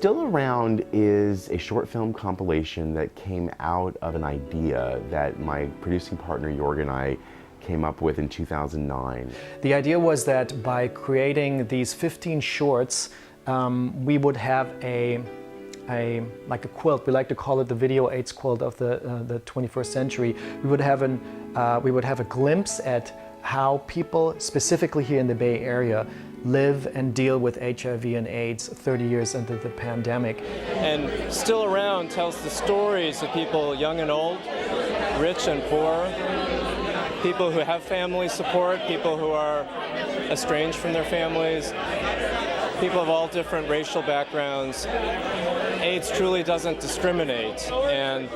Still Around is a short film compilation that came out of an idea that my producing partner Jörg and I came up with in 2009. The idea was that by creating these 15 shorts, we would have like a quilt. We like to call it the video AIDS quilt of the 21st century. We would have a glimpse at how people, specifically here in the Bay Area, live and deal with HIV and AIDS 30 years into the pandemic. And Still Around tells the stories of people young and old, rich and poor, people who have family support, people who are estranged from their families, people of all different racial backgrounds. AIDS truly doesn't discriminate, and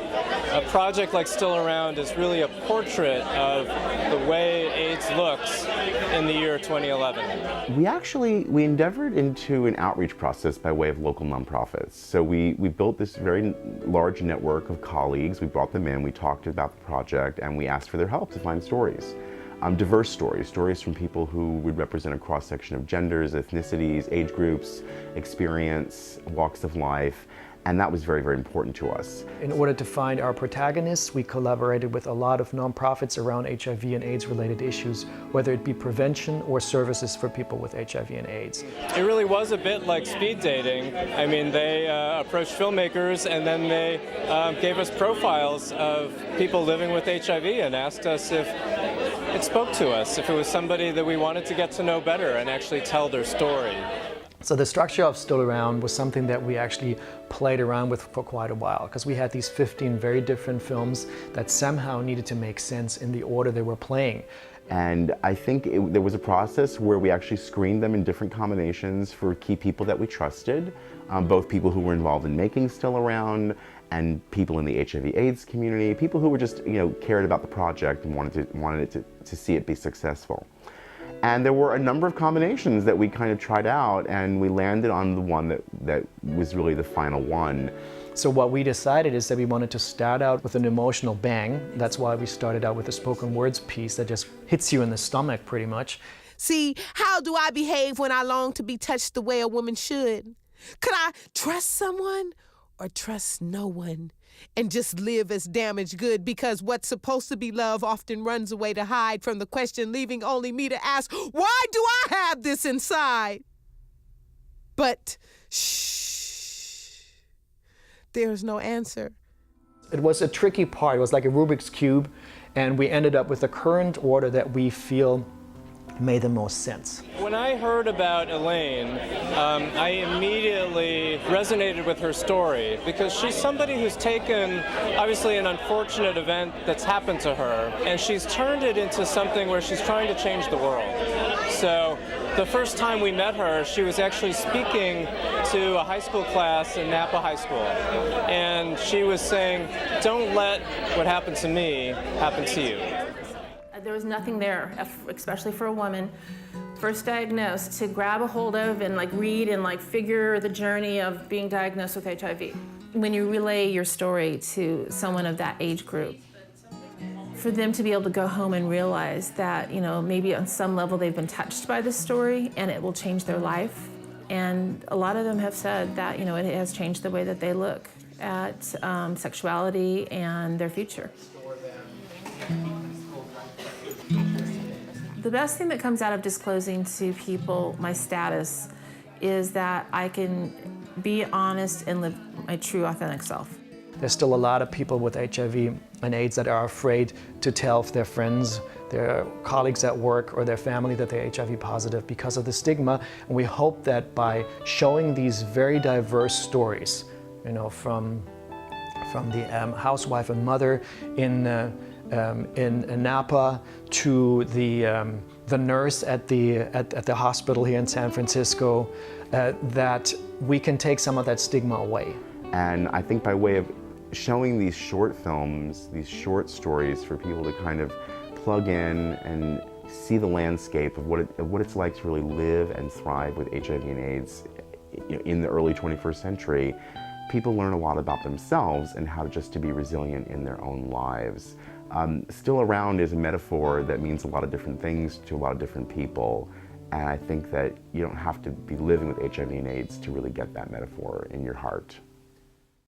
a project like Still Around is really a portrait of the way AIDS looks in the year 2011. We endeavored into an outreach process by way of local nonprofits. So we built this very large network of colleagues. We brought them in, we talked about the project, and we asked for their help to find stories. Diverse stories from people who would represent a cross-section of genders, ethnicities, age groups, experience, walks of life, and that was very, very important to us. In order to find our protagonists, we collaborated with a lot of nonprofits around HIV and AIDS-related issues, whether it be prevention or services for people with HIV and AIDS. It really was a bit like speed dating. I mean, they approached filmmakers and then they gave us profiles of people living with HIV and asked us if it spoke to us, if it was somebody that we wanted to get to know better and actually tell their story. So the structure of Still Around was something that we actually played around with for quite a while, because we had these 15 very different films that somehow needed to make sense in the order they were playing. And I think there was a process where we actually screened them in different combinations for key people that we trusted, both people who were involved in making Still Around and people in the HIV/AIDS community, people who were just, cared about the project and wanted to see it be successful. And there were a number of combinations that we kind of tried out, and we landed on the one that was really the final one. So what we decided is that we wanted to start out with an emotional bang. That's why we started out with a spoken words piece that just hits you in the stomach pretty much. See, how do I behave when I long to be touched the way a woman should? Could I trust someone or trust no one? And just live as damaged good, because what's supposed to be love often runs away to hide from the question, leaving only me to ask, why do I have this inside? But shh, there's no answer. It was a tricky part. It was like a Rubik's Cube, and we ended up with the current order that we feel made the most sense. When I heard about Elaine, I immediately resonated with her story, because she's somebody who's taken, obviously, an unfortunate event that's happened to her, and she's turned it into something where she's trying to change the world. So the first time we met her, she was actually speaking to a high school class in Napa High School, and she was saying, don't let what happened to me happen to you. There was nothing there, especially for a woman, first diagnosed, to grab a hold of and read and figure the journey of being diagnosed with HIV. When you relay your story to someone of that age group, for them to be able to go home and realize that, maybe on some level they've been touched by this story and it will change their life. And a lot of them have said that, it has changed the way that they look at sexuality and their future. The best thing that comes out of disclosing to people my status is that I can be honest and live my true, authentic self. There's still a lot of people with HIV and AIDS that are afraid to tell their friends, their colleagues at work, or their family that they're HIV positive because of the stigma. And we hope that by showing these very diverse stories, from the housewife and mother in Napa to the nurse at the hospital here in San Francisco, that we can take some of that stigma away. And I think by way of showing these short films, these short stories for people to kind of plug in and see the landscape of what it's like to really live and thrive with HIV and AIDS in the early 21st century, people learn a lot about themselves and how just to be resilient in their own lives. Still Around is a metaphor that means a lot of different things to a lot of different people, And I think that you don't have to be living with HIV and AIDS to really get that metaphor in your heart.